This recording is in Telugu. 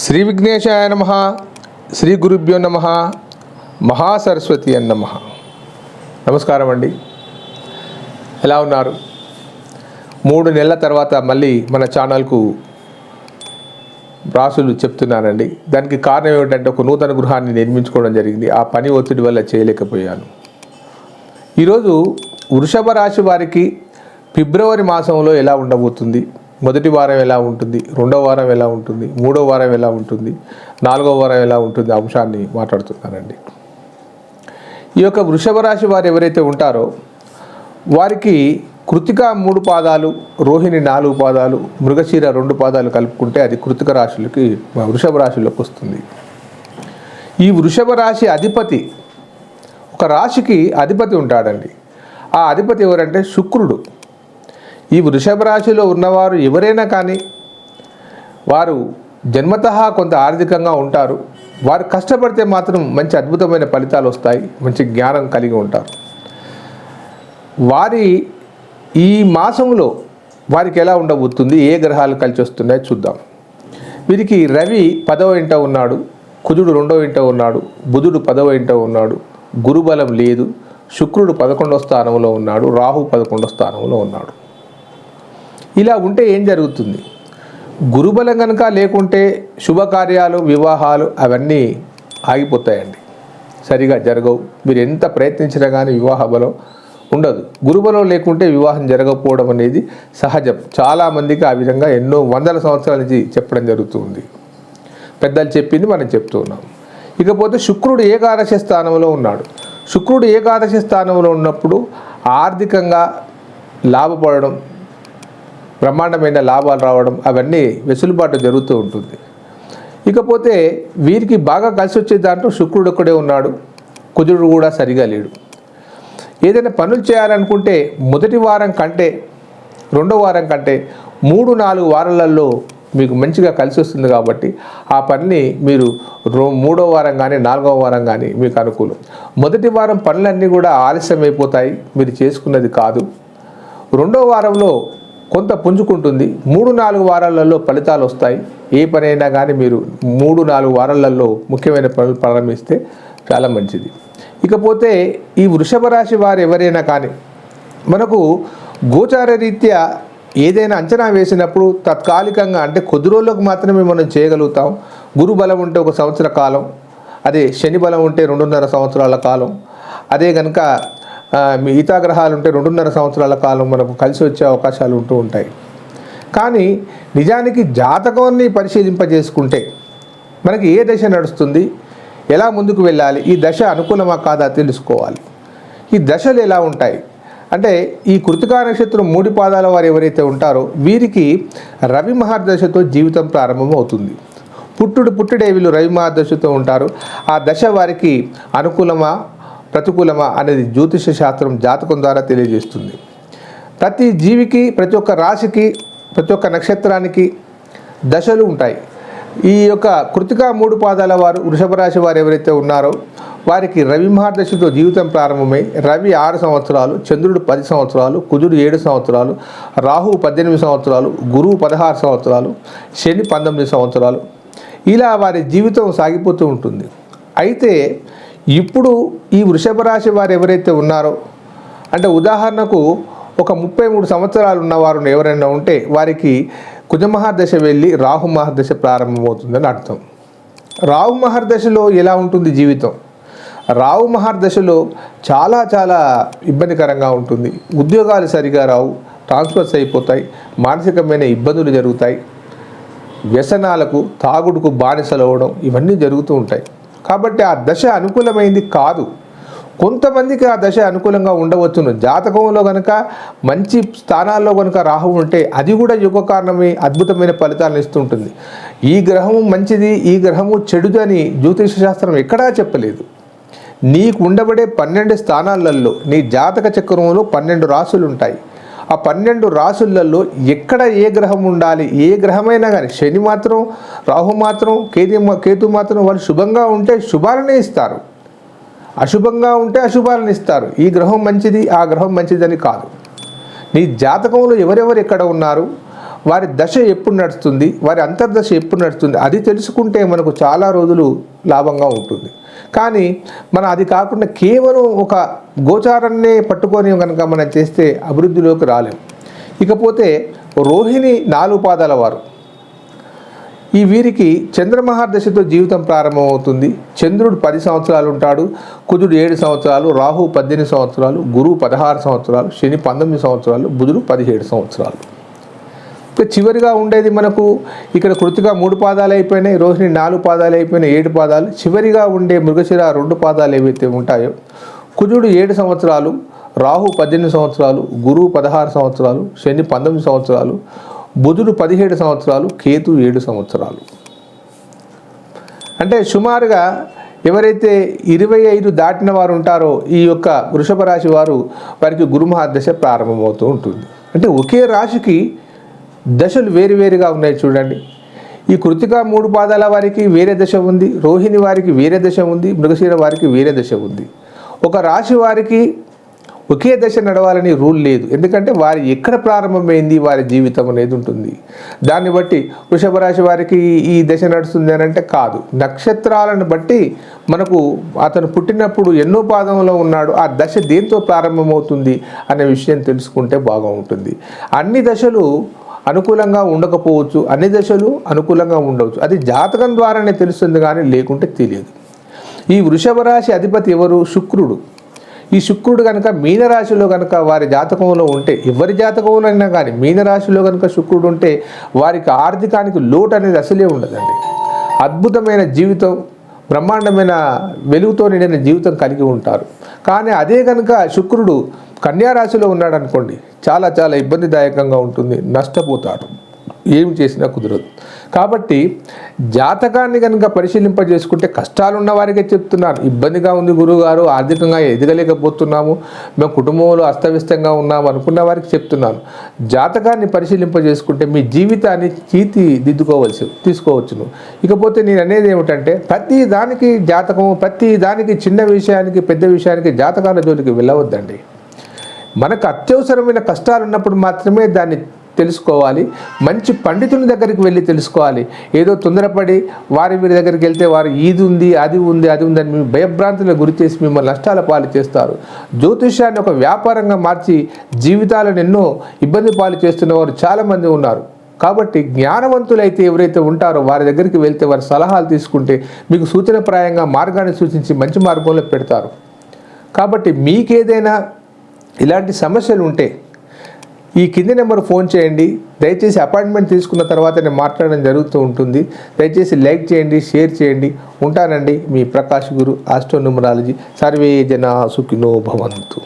శ్రీ విఘ్నేశాయ నమః. శ్రీ గురుభ్యో నమః. మహాసరస్వతి అన్న నమః. నమస్కారం అండి. ఎలా ఉన్నారు? 3 నెలల తర్వాత మళ్ళీ మన ఛానల్కు రాసులు చెప్తున్నానండి. దానికి కారణం ఏమిటంటే ఒక నూతన గృహాన్ని నిర్మించుకోవడం జరిగింది. ఆ పని ఒత్తిడి వల్ల చేయలేకపోయాను. ఈరోజు వృషభ రాశి వారికి ఫిబ్రవరి మాసంలో ఎలా ఉండబోతుంది, మొదటి వారం ఎలా ఉంటుంది, రెండవ వారం ఎలా ఉంటుంది, మూడవ వారం ఎలా ఉంటుంది, నాలుగవ వారం ఎలా ఉంటుంది అంశాన్ని మాట్లాడుతున్నానండి. ఈ యొక్క వృషభ రాశి వారు ఎవరైతే ఉంటారో వారికి కృతిక 3 పాదాలు, రోహిణి 4 పాదాలు, మృగశిర 2 పాదాలు కలుపుకుంటే అది కృతిక రాశులకి వృషభ రాశిలోకి వస్తుంది. ఈ వృషభ రాశి అధిపతి, ఒక రాశికి అధిపతి ఉంటాడండి. ఆ అధిపతి ఎవరంటే శుక్రుడు. ఈ వృషభ రాశిలో ఉన్నవారు ఎవరైనా కానీ వారు జన్మతః కొంత ఆర్థికంగా ఉంటారు. వారు కష్టపడితే మాత్రం మంచి అద్భుతమైన ఫలితాలు వస్తాయి, మంచి జ్ఞానం కలిగి ఉంటారు. వారి ఈ మాసంలో వారికి ఎలా ఉండబోతుంది, ఏ గ్రహాలు కలిసి వస్తున్నాయో చూద్దాం. వీరికి రవి 10వ ఇంట ఉన్నాడు, కుజుడు 2వ ఇంట ఉన్నాడు, బుధుడు 10వ ఇంట ఉన్నాడు, గురుబలం లేదు, శుక్రుడు 11వ స్థానంలో ఉన్నాడు, రాహు 11వ స్థానంలో ఉన్నాడు. ఇలా ఉంటే ఏం జరుగుతుంది? గురుబలం కనుక లేకుంటే శుభకార్యాలు, వివాహాలు అవన్నీ ఆగిపోతాయండి, సరిగా జరగవు. మీరు ఎంత ప్రయత్నించినా కానీ వివాహ బలం ఉండదు. గురుబలం లేకుంటే వివాహం జరగకపోవడం అనేది సహజం. చాలామందికి ఆ విధంగా ఎన్నో వందల సంవత్సరాల నుంచి చెప్పడం జరుగుతుంది. పెద్దలు చెప్పింది మనం చెప్తూ ఉన్నాం. ఇకపోతే శుక్రుడు ఏకాదశ స్థానంలో ఉన్నాడు. శుక్రుడు ఏకాదశ స్థానంలో ఉన్నప్పుడు ఆర్థికంగా లాభపడడం, బ్రహ్మాండమైన లాభాలు రావడం, అవన్నీ వెసులుబాటు జరుగుతూ ఉంటుంది. ఇకపోతే వీరికి బాగా కలిసి వచ్చే దాంట్లో శుక్రుడు ఒక్కడే ఉన్నాడు, కుజుడు కూడా సరిగా లేడు. ఏదైనా పనులు చేయాలనుకుంటే మొదటి వారం కంటే రెండో వారం కంటే 3-4 వారాలలో మీకు మంచిగా కలిసి వస్తుంది. కాబట్టి ఆ పనిని మీరు 3వ వారం కానీ 4వ వారం కానీ మీకు అనుకూలం. మొదటి వారం పనులన్నీ కూడా ఆలస్యం అయిపోతాయి, మీరు చేసుకున్నది కాదు. రెండవ వారంలో కొంత పుంజుకుంటుంది. 3-4 వారాలలో ఫలితాలు వస్తాయి. ఏ పని అయినా కానీ మీరు 3-4 వారాలలో ముఖ్యమైన పనులు ప్రారంభిస్తే చాలా మంచిది. ఇకపోతే ఈ వృషభ రాశి వారు ఎవరైనా కానీ మనకు గోచార రీత్యా ఏదైనా అంచనా వేసినప్పుడు తాత్కాలికంగా అంటే కొద్ది రోజులకు మాత్రమే మనం చేయగలుగుతాం. గురు బలం ఉంటే 1 సంవత్సర కాలం, అదే శని బలం ఉంటే 2.5 సంవత్సరాల కాలం, అదే కనుక మిగతా గ్రహాలు ఉంటే 2.5 సంవత్సరాల కాలం మనకు కలిసి వచ్చే అవకాశాలు ఉంటూ ఉంటాయి. కానీ నిజానికి జాతకాన్ని పరిశీలింపజేసుకుంటే మనకి ఏ దశ నడుస్తుంది, ఎలా ముందుకు వెళ్ళాలి, ఈ దశ అనుకూలమా కాదా తెలుసుకోవాలి. ఈ దశలు ఎలా ఉంటాయి అంటే ఈ కృతికా నక్షత్రం 3 పాదాల వారు ఎవరైతే ఉంటారో వీరికి రవి మహర్దశతో జీవితం ప్రారంభం అవుతుంది. పుట్టుడే వీళ్ళు రవి మహర్దశతో ఉంటారు. ఆ దశ వారికి అనుకూలమా ప్రతికూలమా అనేది జ్యోతిష శాస్త్రం జాతకం ద్వారా తెలియజేస్తుంది. ప్రతి జీవికి, ప్రతి ఒక్క రాశికి, ప్రతి ఒక్క నక్షత్రానికి దశలు ఉంటాయి. ఈ యొక్క కృతికా 3 పాదాల వారు వృషభ రాశి వారు ఎవరైతే ఉన్నారో వారికి రవి మహర్దశతో జీవితం ప్రారంభమై రవి 6 సంవత్సరాలు, చంద్రుడు 10 సంవత్సరాలు, కుజుడు 7 సంవత్సరాలు, రాహు 18 సంవత్సరాలు, గురువు 16 సంవత్సరాలు, శని 19 సంవత్సరాలు, ఇలా వారి జీవితం సాగిపోతూ ఉంటుంది. అయితే ఇప్పుడు ఈ వృషభ రాశి వారు ఎవరైతే ఉన్నారో అంటే ఉదాహరణకు ఒక 33 సంవత్సరాలు ఉన్నవారు ఎవరైనా ఉంటే వారికి కుజ మహర్దశ వెళ్ళి రాహు మహర్దశ ప్రారంభమవుతుందని అర్థం. రాహు మహర్దశలో ఎలా ఉంటుంది జీవితం? రాహు మహర్దశలో చాలా ఇబ్బందికరంగా ఉంటుంది. ఉద్యోగాలు సరిగా రావు, ట్రాన్స్ఫర్స్ అయిపోతాయి, మానసికమైన ఇబ్బందులు జరుగుతాయి, వ్యసనాలకు తాగుడుకు బానిసలు అవ్వడం ఇవన్నీ జరుగుతూ ఉంటాయి. కాబట్టి ఆ దశ అనుకూలమైంది కాదు. కొంతమందికి ఆ దశ అనుకూలంగా ఉండవచ్చును. జాతకంలో కనుక మంచి స్థానాల్లో కనుక రాహు ఉంటే అది కూడా యుగ కారణమే అద్భుతమైన ఫలితాలను ఇస్తుంటుంది. ఈ గ్రహము మంచిది, ఈ గ్రహము చెడుది అని జ్యోతిష శాస్త్రం ఎక్కడా చెప్పలేదు. నీకు ఉండబడే 12 స్థానాలలో నీ జాతక చక్రంలో 12 రాసులు ఉంటాయి. ఆ 12 రాసులలో ఎక్కడ ఏ గ్రహం ఉండాలి, ఏ గ్రహమైనా కానీ శని మాత్రం, రాహు మాత్రం, కేతు మాత్రం వాళ్ళు శుభంగా ఉంటే శుభాలనే ఇస్తారు, అశుభంగా ఉంటే అశుభాలను ఇస్తారు. ఈ గ్రహం మంచిది, ఆ గ్రహం మంచిదని కాదు. నీ జాతకంలో ఎవరెవరు ఎక్కడ ఉన్నారు, వారి దశ ఎప్పుడు నడుస్తుంది, వారి అంతర్దశ ఎప్పుడు నడుస్తుంది, అది తెలుసుకుంటే మనకు చాలా రోజులు లాభంగా ఉంటుంది. కానీ మనం అది కాకుండా కేవలం ఒక గోచారాన్నే పట్టుకొని కనుక మనం చేస్తే అభివృద్ధిలోకి రాలేం. ఇకపోతే రోహిణి 4 పాదాల వారు, ఈ వీరికి చంద్రమహాదశతో జీవితం ప్రారంభమవుతుంది. చంద్రుడు 10 సంవత్సరాలు ఉంటాడు, కుజుడు 7 సంవత్సరాలు, రాహు 18 సంవత్సరాలు, గురువు 16 సంవత్సరాలు, శని 19 సంవత్సరాలు, బుధుడు 17 సంవత్సరాలు. ఇక చివరిగా ఉండేది మనకు ఇక్కడ కృతిక 3 పాదాలు అయిపోయినాయి, రోహిణి 4 పాదాలు అయిపోయినాయి, 7 పాదాలు. చివరిగా ఉండే మృగశిర 2 పాదాలు ఏవైతే ఉంటాయో, కుజుడు 7 సంవత్సరాలు, రాహు 18 సంవత్సరాలు, గురువు 16 సంవత్సరాలు, శని 19 సంవత్సరాలు, బుధుడు 17 సంవత్సరాలు, కేతు 7 సంవత్సరాలు. అంటే సుమారుగా ఎవరైతే 25 దాటిన వారు ఉంటారో ఈ యొక్క వృషభ రాశి వారికి గురుమహాదశ ప్రారంభమవుతూ ఉంటుంది. అంటే ఒకే రాశికి దశలు వేరువేరుగా ఉన్నాయి చూడండి. ఈ కృతిక 3 పాదాల వారికి వేరే దశ ఉంది, రోహిణి వారికి వేరే దశ ఉంది, మృగశిర వారికి వేరే దశ ఉంది. ఒక రాశి వారికి ఒకే దశ నడవాలని రూల్ లేదు. ఎందుకంటే వారి ఎక్కడ ప్రారంభమైంది వారి జీవితం అనేది ఉంటుంది. దాన్ని బట్టి వృషభ రాశి వారికి ఈ దశ నడుస్తుంది అని అంటే కాదు. నక్షత్రాలను బట్టి మనకు అతను పుట్టినప్పుడు ఎన్నో పాదంలో ఉన్నాడు, ఆ దశ దేంతో ప్రారంభమవుతుంది అనే విషయం తెలుసుకుంటే బాగా ఉంటుంది. అన్ని దశలు అనుకూలంగా ఉండకపోవచ్చు, అన్ని దశలు అనుకూలంగా ఉండవచ్చు. అది జాతకం ద్వారానే తెలుస్తుంది, కానీ లేకుంటే తెలియదు. ఈ వృషభ రాశి అధిపతి ఎవరు? శుక్రుడు. ఈ శుక్రుడు కనుక మీనరాశిలో కనుక వారి జాతకంలో ఉంటే, ఎవరి జాతకంలో అయినా కానీ మీనరాశిలో కనుక శుక్రుడు ఉంటే వారికి ఆర్థికానికి లోటు అనేది అసలే ఉండదండి. అద్భుతమైన జీవితం, బ్రహ్మాండమైన వెలుగుతో నిండిన జీవితం కలిగి ఉంటారు. కానీ అదే కనుక శుక్రుడు కన్యారాశిలో ఉన్నాడు అనుకోండి, చాలా చాలా ఇబ్బందిదాయకంగా ఉంటుంది, నష్టపోతాడు, ఏం చేసినా కుదరదు. కాబట్టి జాతకాన్ని కనుక పరిశీలింపజేసుకుంటే, కష్టాలున్న వారికే చెప్తున్నాను, ఇబ్బందిగా ఉంది గురువుగారు, ఆర్థికంగా ఎదగలేకపోతున్నాము, మేము కుటుంబంలో అస్తవ్యస్తంగా ఉన్నాము అనుకున్న వారికి చెప్తున్నాను. జాతకాన్ని పరిశీలింపజేసుకుంటే మీ జీవితాన్ని తీసుకోవచ్చును. ఇకపోతే నేను అనేది ఏమిటంటే, ప్రతి దానికి జాతకము, ప్రతి దానికి చిన్న విషయానికి పెద్ద విషయానికి జాతకాల జోలికి వెళ్ళవద్దండి. మనకు అత్యవసరమైన కష్టాలు ఉన్నప్పుడు మాత్రమే దాన్ని తెలుసుకోవాలి. మంచి పండితుని దగ్గరికి వెళ్ళి తెలుసుకోవాలి. ఏదో తొందరపడి వీరి దగ్గరికి వెళ్తే వారు ఇది ఉంది అది ఉంది అని మీ భయభ్రాంతులకు గురి చేసి మిమ్మల్ని నష్టాల పాలు చేస్తారు. జ్యోతిష్యాన్ని ఒక వ్యాపారంగా మార్చి జీవితాలను ఎన్నో ఇబ్బంది పాలు చేస్తున్న వారు చాలామంది ఉన్నారు. కాబట్టి జ్ఞానవంతులైతే ఎవరైతే ఉంటారో వారి దగ్గరికి వెళ్తే వారి సలహాలు తీసుకుంటే మీకు సూచనప్రాయంగా మార్గాన్ని సూచించి మంచి మార్గంలో పెడతారు. కాబట్టి మీకేదైనా ఇలాంటి సమస్యలు ఉంటే ఈ కింది నెంబర్ ఫోన్ చేయండి. దయచేసి అపాయింట్మెంట్ తీసుకున్న తర్వాత నేను మాట్లాడడం జరుగుతూ ఉంటుంది. దయచేసి లైక్ చేయండి, షేర్ చేయండి. ఉంటానండి, మీ ప్రకాష్ గురు, ఆస్ట్రో న్యూమరాలజీ. సర్వే జనా సుఖినో భవంతు.